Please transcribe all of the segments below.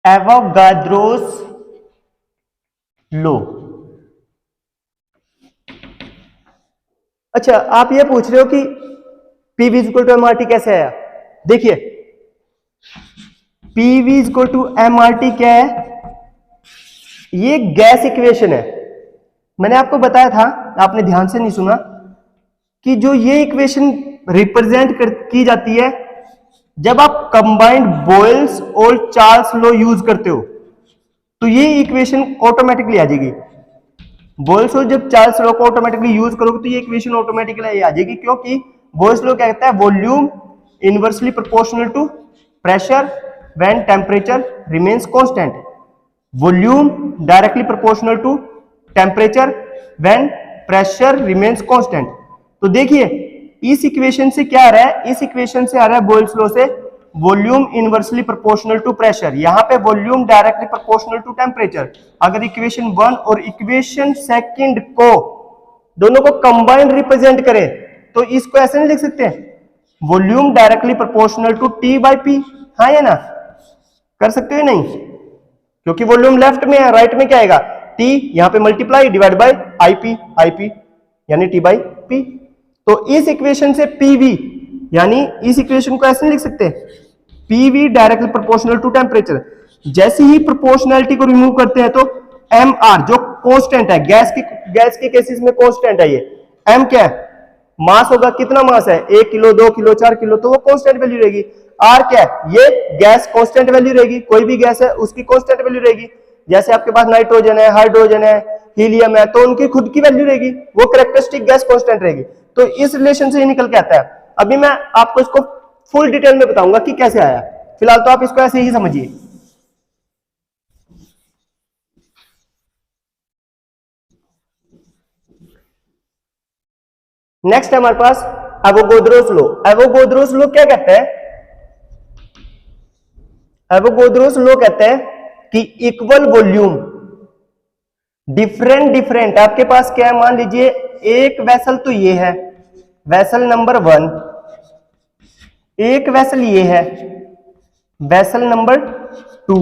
एवोगाद्रोस law. अच्छा, आप ये पूछ रहे हो कि P V equal to M R T कैसे आया। देखिए, P V equal to M R T क्या है, ये गैस इक्वेशन है। मैंने आपको बताया था, आपने ध्यान से नहीं सुना, कि जो ये इक्वेशन रिप्रेजेंट की जाती है जब आप कंबाइंड बॉयल्स और चार्ल्स लॉ यूज करते हो, तो ये इक्वेशन ऑटोमेटिकली आ जाएगी। बॉयल्स लॉ जब चार्ल्स लॉ को ऑटोमेटिकली यूज करोगे तो ये इक्वेशन ऑटोमेटिकली आ जाएगी, क्योंकि बॉयल्स लॉ क्या कहता है, volume inversely proportional to pressure when temperature remains constant. Volume directly proportional to temperature when pressure remains constant. तो देखिए, इस इक्वेशन से क्या आ रहा है, इस इक्वेशन से आ रहा है बॉयल्स लॉ से volume inversely proportional to pressure, यहां पे volume directly proportional to temperature. अगर इक्वेशन 1 और इक्वेशन सेकंड को दोनों को कंबाइंड रिप्रेजेंट करें तो इसको ऐसे नहीं लिख सकते, volume directly proportional to T by P. हाँ या ना, कर सकते हो नहीं, क्योंकि वॉल्यूम लेफ्ट में है, राइट में क्या आएगा, टी, यहां पे मल्टीप्लाई डिवाइड बाय आईपी यानी टी बाई पी। तो इस इक्वेशन से पीवी, यानी इस इक्वेशन को ऐसे नहीं लिख सकते, PV directly proportional to temperature. जैसे ही प्रोपोर्शनैलिटी को रिमूव करते हैं तो एम आर जो कांस्टेंट है, गैस के केसेस में कांस्टेंट है ये, एम क्या है, मास होगा, कितना मास है, 1 किलो 2 किलो 4 किलो, तो वो कांस्टेंट वैल्यू रहेगी। आर क्या है, ये गैस कांस्टेंट वैल्यू रहेगी, कोई भी गैस है उसकी कांस्टेंट वैल्यू रहेगी। जैसे आपके पास नाइट्रोजन है, हाइड्रोजन है, हीलियम है, तो उनकी खुद की वैल्यू रहेगी, वो कैरेक्टरिस्टिक गैस कांस्टेंट रहेगी। तो इस रिलेशन से ये निकल के आता है। अभी मैं आपको इसको फुल डिटेल में बताऊंगा कि कैसे आया, फिलहाल तो आप इसको ऐसे ही समझिए। नेक्स्ट है हमारे पास एवोगाद्रोस लॉ। एवोगाद्रोस लॉ क्या कहता है, एवोगाद्रोस लॉ कहते हैं कि इक्वल वॉल्यूम डिफरेंट आपके पास क्या है, मान लीजिए एक वेसल तो ये है, वेसल नंबर 1, एक वेसल ये है, वेसल नंबर 2,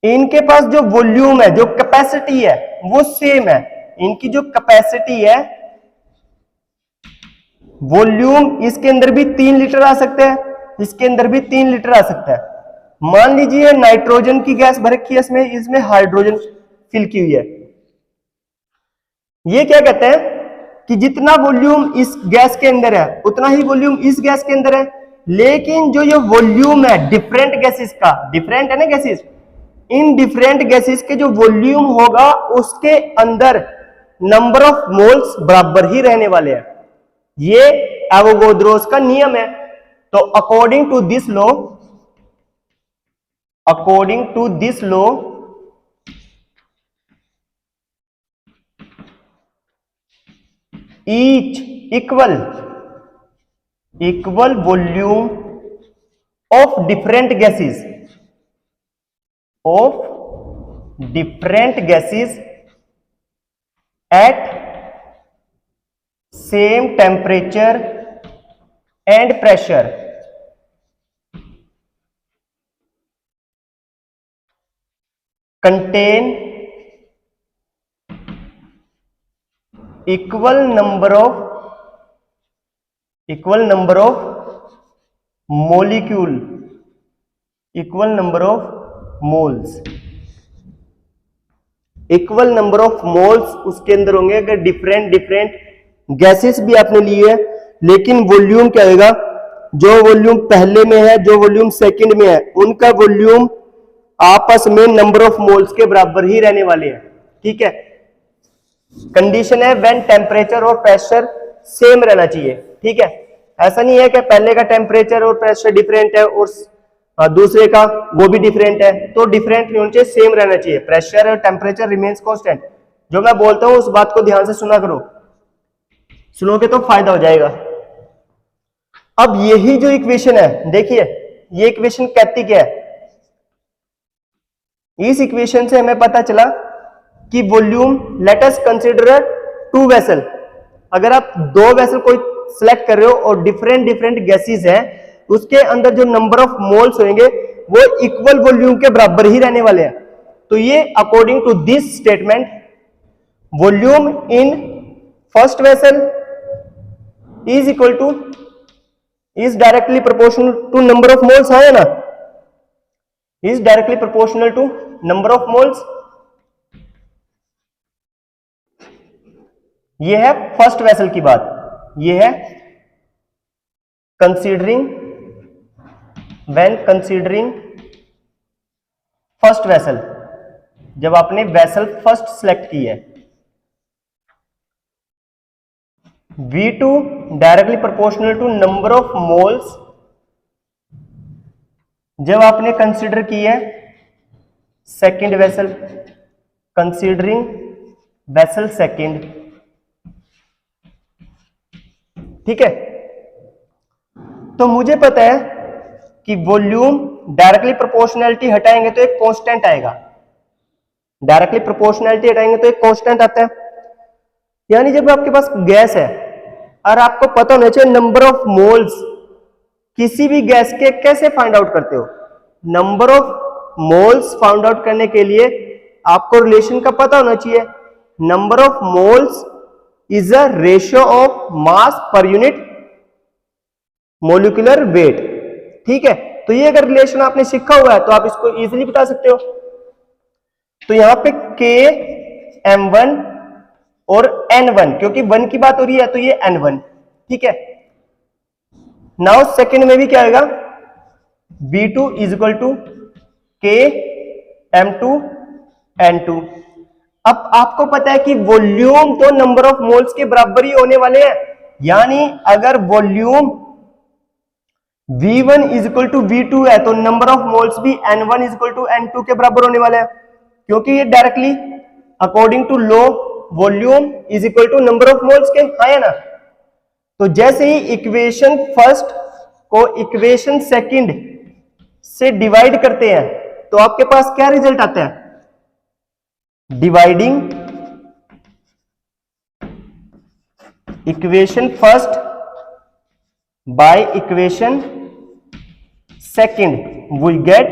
इनके पास जो वॉल्यूम है, जो कैपेसिटी है वो सेम है। इनकी जो कैपेसिटी है, वॉल्यूम इसके अंदर भी 3 लीटर आ सकता है, इसके अंदर भी 3 लीटर आ सकता है। मान लीजिए नाइट्रोजन की गैस भर रखी है, इसमें हाइड्रोजन फिल की हुई है। ये क्या कहते हैं कि जितना वॉल्यूम इस गैस के अंदर है उतना ही वॉल्यूम इस गैस के अंदर है, लेकिन जो ये वॉल्यूम है डिफरेंट गैसेस का, डिफरेंट है ना गैसेस, इन डिफरेंट गैसेस के जो वॉल्यूम होगा उसके अंदर नंबर ऑफ मोल्स बराबर ही रहने वाले हैं। ये एवोगाद्रोस का नियम है। तो according to this law each equal volume of different gases at same temperature and pressure contain equal number of molecule, equal number of moles, equal number of moles उसके अंदर होंगे। अगर डिफरेंट गैसेस भी आपने लिए है, लेकिन वॉल्यूम क्या होगा, जो वॉल्यूम पहले में है, जो वॉल्यूम सेकंड में है, उनका वॉल्यूम आपस में नंबर ऑफ मोल्स के बराबर ही रहने वाले हैं। ठीक है, कंडीशन है व्हेन टेम्परेचर और प्रेशर सेम रहना चाहिए। ठीक है, ऐसा नहीं है कि पहले का टेम्परेचर और प्रेशर डिफरेंट है और दूसरे का वो भी डिफरेंट है, तो डिफरेंट नहीं होना चाहिए, सेम रहना चाहिए। प्रेशर और टेम्परेचर रिमेन्स कांस्टेंट। जो मैं बोलता हूं उस बात को ध्यान से सुना करो, सुनोगे तो फायदा हो जाएगा। अब यही जो इक्वेशन है, देखिए ये इक्वेशन कहती क्या है, इस इक्वेशन से हमें पता चला कि volume, let us consider 2 vessel. अगर आप 2 वेसल कोई सिलेक्ट कर रहे हो और डिफरेंट गैसेस है, उसके अंदर जो नंबर ऑफ मोल्स होंगे वो इक्वल वॉल्यूम के बराबर ही रहने वाले हैं। तो ये according to this statement volume in first vessel is equal to is directly proportional to number of moles, है ना, is directly proportional to number of moles. ये है फर्स्ट वेसल की बात। ये है considering when considering first vessel, जब आपने वेसल फर्स्ट सिलेक्ट की है। V2 directly proportional to number of moles जब आपने कंसीडर की है second vessel, considering vessel second, ठीक है। तो मुझे पता है कि वॉल्यूम डायरेक्टली प्रोपोर्शनैलिटी हटाएंगे तो एक कांस्टेंट आएगा, डायरेक्टली प्रोपोर्शनैलिटी हटाएंगे तो एक कांस्टेंट आता है। यानी जब आपके पास गैस है और आपको पता होना चाहिए नंबर ऑफ मोल्स, किसी भी गैस के कैसे फाइंड आउट करते हो, number of moles find out करने के लिए आपको रिलेशन का पता होना चाहिए। Number of moles is a ratio of mass per unit molecular weight, ठीक है। तो ये अगर रिलेशन आपने सीखा हुआ है तो आप इसको इजीली बता सकते हो। तो यहां पे Km1 और N1, क्योंकि 1 की बात हो रही है तो ये N1, ठीक है। नाउ सेकेंड में भी क्या आएगा, V2 is equal to Km2 N2। अब आपको पता है कि वॉल्यूम तो नंबर ऑफ मोल्स के बराबर ही होने वाले हैं, यानी अगर volume V1 is equal to V2 है तो नंबर ऑफ मोल्स भी N1 is equal to N2 के बराबर होने वाले हैं, क्योंकि ये directly according to law volume is equal to number of moles के, है ना। तो जैसे ही इक्वेशन फर्स्ट को इक्वेशन सेकंड से डिवाइड करते हैं तो आपके पास क्या रिजल्ट आता है, dividing equation first by equation second we get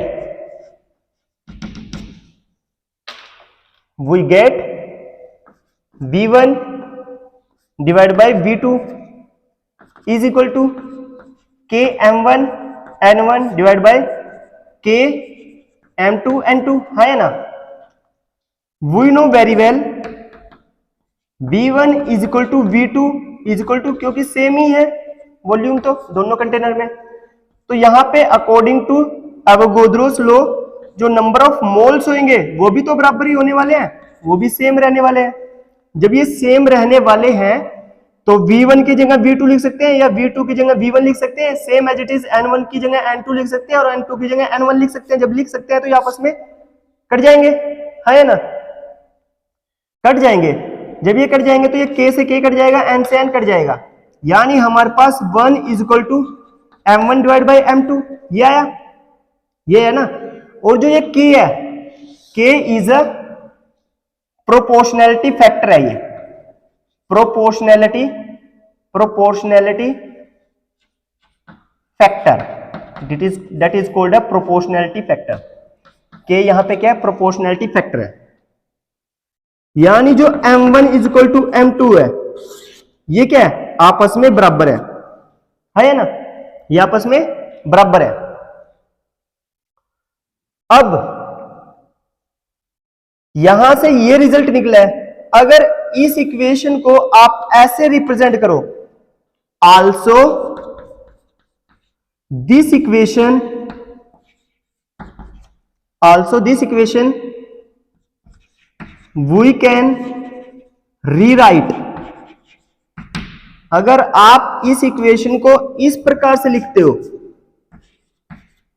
V1 divide by V2 is equal to Km1 N1 divide by Km2 N2, है ना। We know very well V1 is equal to V2 is equal to, क्योंकि same ही है volume तो दोनों container में। तो यहां पे अकॉर्डिंग टू एवोगाड्रोस लॉ जो नंबर ऑफ मोल्स होंगे वो भी तो बराबर ही होने वाले हैं, वो भी सेम रहने वाले हैं। जब ये सेम रहने वाले हैं तो V1 की जगह V2 लिख सकते हैं या V2 की जगह V1 लिख सकते हैं, same as it is N1 की जगह N2 लिख सकते हैं और N2 की जगह N1 लिख सकते हैं। जब लिख सकते हैं तो ये आपस में कट जाएंगे, है ना, कट जाएंगे। जब ये कट जाएंगे तो ये K से K कट जाएगा, N से N कट जाएगा, यानी हमारे पास 1 is equal to M1 divide by M2, ये आया, ये है ना। और जो ये K है, K is a proportionality factor है, ये proportionality factor, that is called a proportionality factor. K यहां पे क्या है, प्रोपोर्शनैलिटी फैक्टर है। यानी जो M1 is equal to M2 है, ये क्या है, आपस में बराबर है ना, ये आपस में बराबर है। अब यहां से ये रिजल्ट निकला है, अगर इस इक्वेशन को आप ऐसे रिप्रेजेंट करो, also this equation we can rewrite, अगर आप इस इक्वेशन को इस प्रकार से लिखते हो,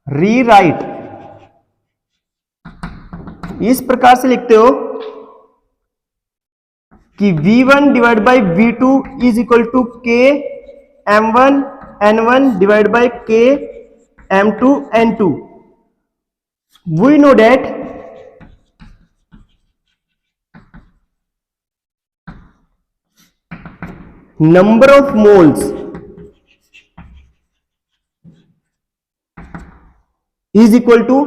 रीराइट इस प्रकार से लिखते हो कि V1 divide by V2 is equal to K M1 N1 divide by K M2 N2, we know that number of moles is equal to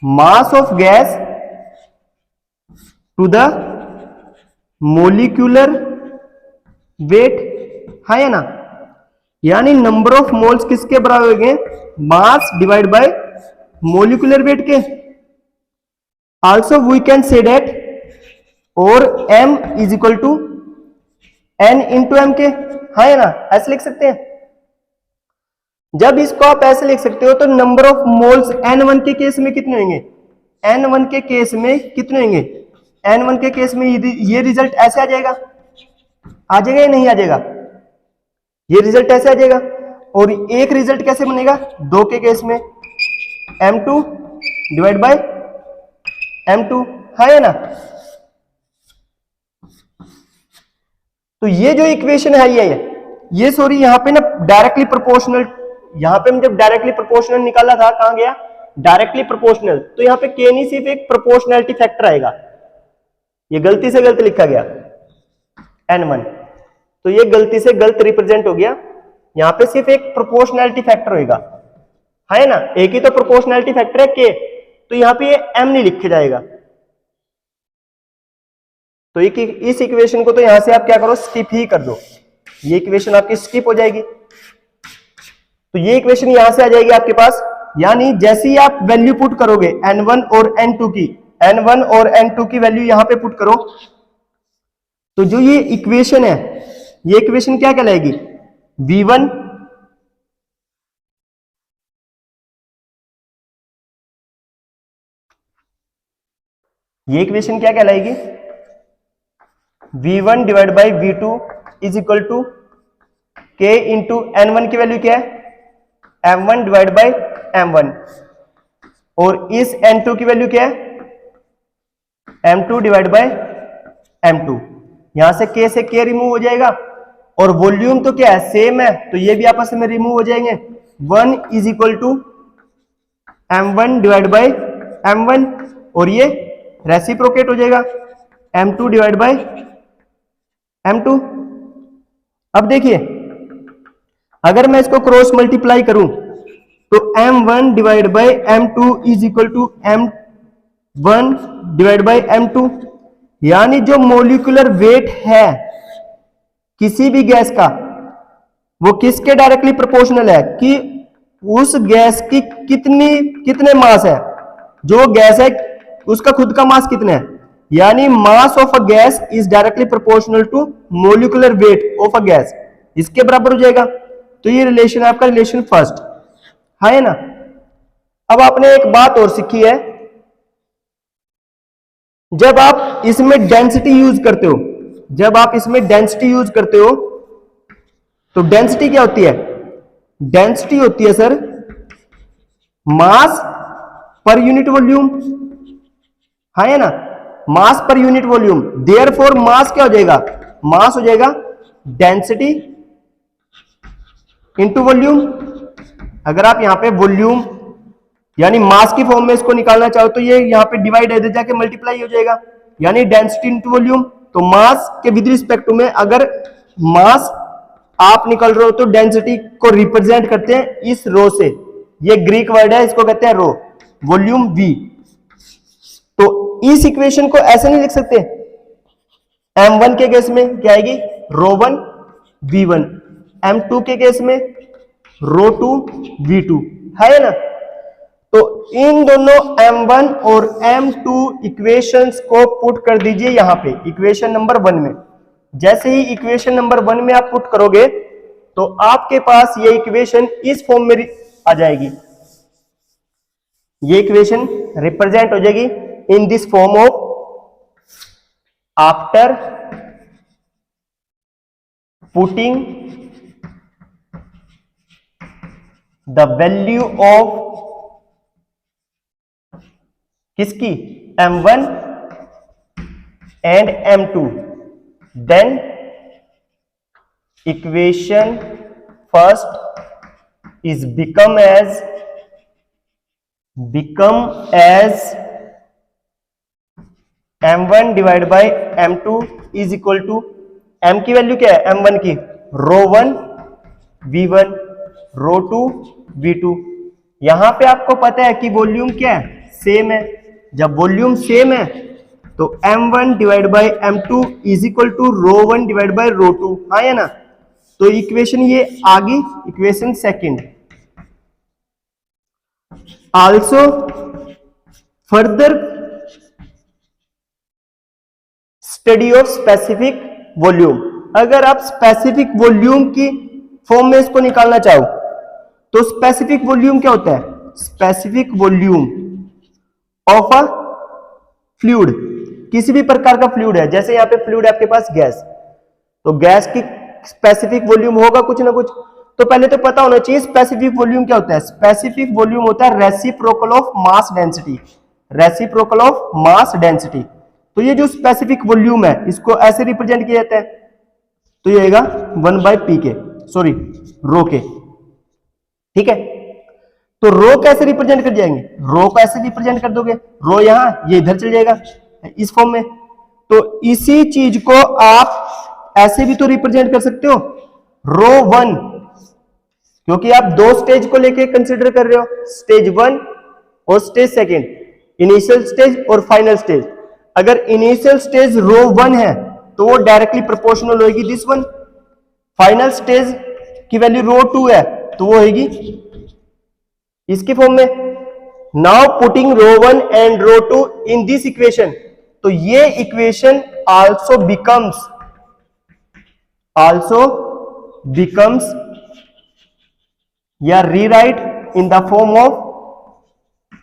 mass of gas to the molecular weight, है या ना। यानी number of moles किसके बराबर हो गए, mass divide by molecular weight के। Also we can say that और m is equal to n into M के, है ना, ऐसे लिख सकते हैं। जब इसको आप ऐसे लिख सकते हो तो नंबर ऑफ मोल्स n1 के केस में कितने होंगे, n1 के केस में कितने होंगे, n1 के केस में ये रिजल्ट ऐसे आ जाएगा, आ जाएगा या नहीं आ जाएगा, ये रिजल्ट ऐसे आ जाएगा। और एक रिजल्ट कैसे बनेगा, 2 के केस में m2 डिवाइड बाय m2, है ना। तो ये जो इक्वेशन है ये सॉरी यहां पे ना डायरेक्टली प्रोपोर्शनल, यहां पे हम जब डायरेक्टली प्रोपोर्शनल निकाला था, कहां गया डायरेक्टली प्रोपोर्शनल, तो यहां पे के नहीं सिर्फ एक प्रोपोर्शनैलिटी फैक्टर आएगा, ये गलती से गलत लिखा गया n1, तो ये गलती से गलत रिप्रेजेंट हो गया, यहां पे सिर्फ एक प्रोपोर्शनैलिटी फैक्टर होगा, है ना, एक ही तो प्रोपोर्शनैलिटी फैक्टर है के, तो यहां पे ये m नहीं लिखे जाएगा। तो इस इक्वेशन को तो यहां से आप क्या करो, स्किप ही कर दो, ये इक्वेशन आपकी स्किप हो जाएगी, तो ये इक्वेशन यहां से आ जाएगी आपके पास। यानी जैसे ही आप वैल्यू पुट करोगे n1 और n2 की, n1 और n2 की वैल्यू यहां पे पुट करो, तो जो ये इक्वेशन है, ये इक्वेशन क्या कहलाएगी, v1 ये इक्वेशन क्या कहलाएगी, v1 divide by v2 is equal to k into n1 की वैल्यू क्या है, m1 डिवाइड बाई m1, और इस n2 की वैल्यू क्या है, m2 डिवाइड बाई m2। यहां से k से k रिमूव हो जाएगा, और वॉल्यूम तो क्या है, सेम है, तो ये भी आपस में रिमूव हो जाएंगे। 1 is equal to m1 divide by m1, और ये रेसिप्रोकेट हो जाएगा m2 डिवाइड बाई m2। अब देखिए अगर मैं इसको क्रॉस मल्टीप्लाई करूं तो m1 divide by m2 is equal to m1 divide by m2, यानी जो मोलिकुलर वेट है किसी भी गैस का वो किसके डायरेक्टली प्रोपोर्शनल है, कि उस गैस की कितने मास है, जो गैस है उसका खुद का मास कितना है, यानी mass of a gas is directly proportional to molecular weight of a gas, इसके बराबर हो जाएगा। तो ये रिलेशन है आपका रिलेशन फर्स्ट, है ना। अब आपने एक बात और सीखी है, जब आप इसमें डेंसिटी यूज करते हो, जब आप इसमें डेंसिटी यूज करते हो तो डेंसिटी क्या होती है, डेंसिटी होती है सर मास पर यूनिट वॉल्यूम, है ना, मास पर यूनिट वॉल्यूम। देयरफॉर मास क्या हो जाएगा, मास हो जाएगा डेंसिटी इंटू वॉल्यूम। अगर आप यहां पे वॉल्यूम यानी मास की फॉर्म में इसको निकालना चाहो तो ये यहां पे डिवाइड इधर जाके मल्टीप्लाई हो जाएगा, यानी डेंसिटी इंटू वॉल्यूम। तो मास के विद रिस्पेक्ट में अगर मास आप निकल रहे हो तो डेंसिटी को रिप्रेजेंट करते हैं इस रो से, ये ग्रीक वर्ड है, इसको कहते हैं रो, वॉल्यूम v। तो इस इक्वेशन को ऐसे नहीं लिख सकते, m1 के केस में क्या आएगी, रो1 v1, m2 के केस में रो2 v2, है ना। तो इन दोनों m1 और m2 इक्वेशंस को पुट कर दीजिए यहां पे इक्वेशन नंबर 1 में। जैसे ही इक्वेशन नंबर 1 में आप पुट करोगे तो आपके पास ये इक्वेशन इस फॉर्म में आ जाएगी, ये इक्वेशन रिप्रेजेंट हो जाएगी in this form of, after putting the value of किसकी, m1 and m2, then equation first is become as m1 divide by m2 is equal to, m की वैल्यू क्या है, m1 की रो1 v1 रो2 v2, यहां पे आपको पता है कि वॉल्यूम क्या है, सेम है। जब वॉल्यूम सेम है तो m1 divide by m2 is equal to ρ1 divide by ρ2, हाँ या ना। तो इक्वेशन ये आ गई, equation second. Also further study of specific volume, अगर आप स्पेसिफिक वॉल्यूम की फॉर्म में इसको निकालना चाहो तो स्पेसिफिक वॉल्यूम क्या होता है, specific volume of a fluid, किसी भी प्रकार का फ्लूइड है, जैसे यहाँ पे फ्लूइड है आपके पास गैस, तो गैस की स्पेसिफिक वॉल्यूम होगा कुछ ना कुछ। तो पहले तो पता होना चाहिए स्पेसिफिक वॉल्यूम क्या होता है। स्पेसिफिक वॉल्यूम होता है reciprocal of mass density, reciprocal of mass density. तो ये जो स्पेसिफिक वॉल्यूम है इसको ऐसे रिप्रेजेंट किया जाता है, तो ये आएगा 1 बाई पी के, सॉरी रो के, ठीक है। तो रो कैसे रिप्रेजेंट कर जाएंगे, रो को ऐसे रिप्रेजेंट कर दोगे, रो यहां, ये इधर चल जाएगा इस फॉर्म में। तो इसी चीज को आप ऐसे भी तो रिप्रेजेंट कर सकते हो, रो 1, क्योंकि आप दो स्टेज को लेके कंसीडर कर रहे हो, स्टेज 1 और स्टेज सेकंड, इनिशियल स्टेज और फाइनल स्टेज। अगर इनिशियल स्टेज रो 1 है तो वो डायरेक्टली प्रोपोर्शनल होगी दिस वन, फाइनल स्टेज की वैल्यू रो 2 है तो वो होगी इसके फॉर्म में। Now putting rho 1 and rho 2 in this equation, तो ये इक्वेशन आल्सो बिकम्स या rewrite in the form of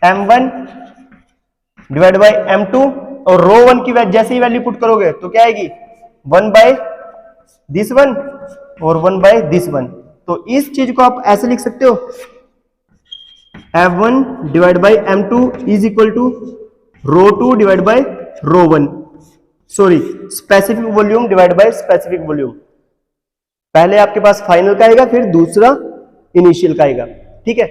m1 divide by m2, और रो 1 की जैसे ही वैल्यू पुट करोगे तो क्या आएगी 1 बाय दिस वन और 1 बाय दिस वन। तो इस चीज को आप ऐसे लिख सकते हो, m1 divide by m2 is equal to rho 2 divide by rho 1, sorry specific volume divide by specific volume. पहले आपके पास फाइनल का आएगा, फिर दूसरा इनिशियल का आएगा, ठीक है।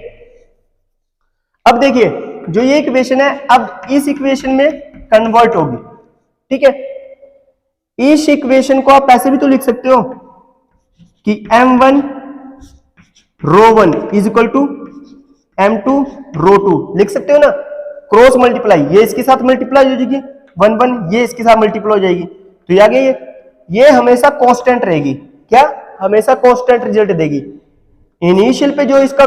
अब देखिए जो ये इक्वेशन है, अब इस इक्वेशन में कन्वर्ट होगी, ठीक है। इस इक्वेशन को आप ऐसे भी तो लिख सकते हो कि m1 rho 1 is equal to m2 rho 2, लिख सकते हो ना। क्रॉस मल्टीप्लाई, ये इसके साथ मल्टीप्लाई हो जाएगी 1 1, ये इसके साथ मल्टीप्लाई हो जाएगी, तो ये आ गया। ये हमेशा कांस्टेंट रहेगी, क्या हमेशा कांस्टेंट रिजल्ट देगी। इनिशियल पे जो इसका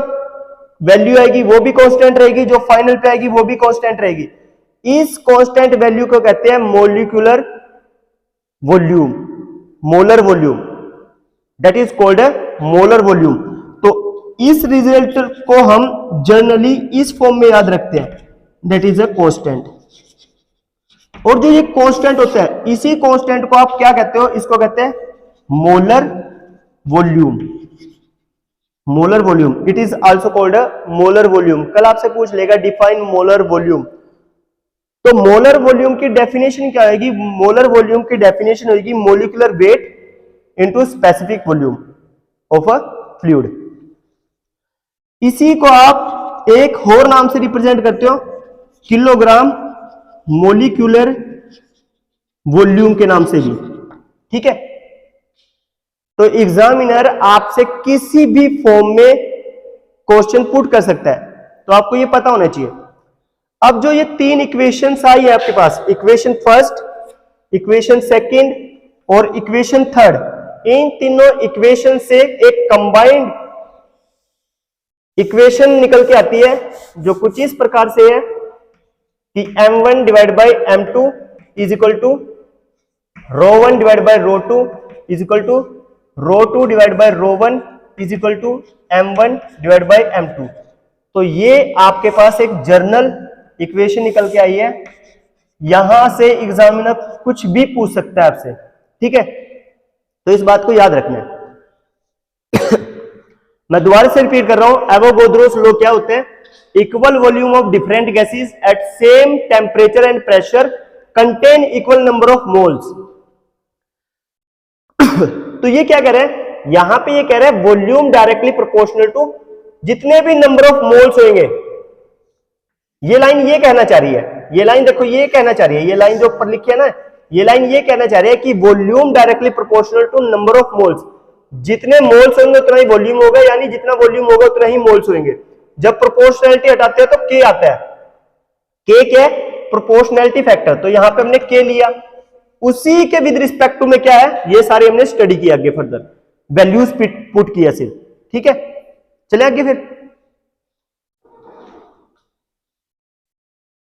वैल्यू आएगी वो भी कांस्टेंट रहेगी, जो फाइनल पे आएगी वो भी कांस्टेंट रहेगी। इस कांस्टेंट वैल्यू को कहते हैं molecular volume, molar volume, that is called molar volume. तो इस रिजल्ट को हम जनरली इस फॉर्म में याद रखते हैं, दैट इज अ कांस्टेंट। और जो ये कांस्टेंट होता है, इसी कांस्टेंट को आप क्या कहते हो, इसको कहते हैं molar volume, molar volume. It is also called molar volume. कल आपसे पूछ लेगा डिफाइन मोलर वॉल्यूम, तो मोलर वॉल्यूम की डेफिनेशन क्या होगी, मोलर वॉल्यूम की डेफिनेशन होगी molecular weight into specific volume of a fluid. इसी को आप एक और नाम से रिप्रेजेंट करते हो, किलोग्राम मोलिकुलर वॉल्यूम के नाम से भी, ठीक है। तो एग्जामिनर आपसे किसी भी फॉर्म में क्वेश्चन पुट कर सकता है, तो आपको ये पता होना चाहिए। अब जो ये तीन इक्वेशंस आई है आपके पास, इक्वेशन फर्स्ट, इक्वेशन सेकंड और इक्वेशन थर्ड, इन तीनों इक्वेशन से एक कंबाइंड इक्वेशन निकल के आती है, जो कुछ इस प्रकार से है कि m1 divide by m2 is equal to rho 1 divide by rho 2 is equal to rho 2 divide by rho 1 is equal to m1 divide by m2। तो ये आपके पास एक जर्नल इक्वेशन निकल के आई है। यहां से एग्जामिनर कुछ भी पूछ सकता है आपसे, ठीक है। तो इस बात को याद रखना है। मैं दोबारा से रिपीट कर रहा हूं, एवोगाड्रोस लॉ क्या होते हैं, equal volume of different gases at same temperature and pressure contain equal number of moles. तो ये क्या कह रहे हैं, यहां पे ये कह रहे हैं वॉल्यूम डायरेक्टली प्रोपोर्शनल टू जितने भी नंबर ऑफ मोल्स होंगे। ये लाइन ये कहना चाह रही है, ये लाइन देखो ये कहना चाह रही है, ये लाइन जो ऊपर लिखी है ना, ये लाइन ये कहना चाह रही है कि volume directly proportional to number of moles. जितने मोल्स होंगे उतना ही वॉल्यूम होगा, यानी जितना वॉल्यूम होगा उतना ही मोल्स होंगे। जब प्रोपोर्शनैलिटी हटाते हैं तो के आता है। के क्या है? Proportionality factor. तो यहां पे हमने के लिया, उसी के विद रिस्पेक्ट टू में क्या है, ये सारे हमने स्टडी किया आगे फर्दर, वैल्यूज पुट किया सिर्फ। ठीक है, चले आगे फिर।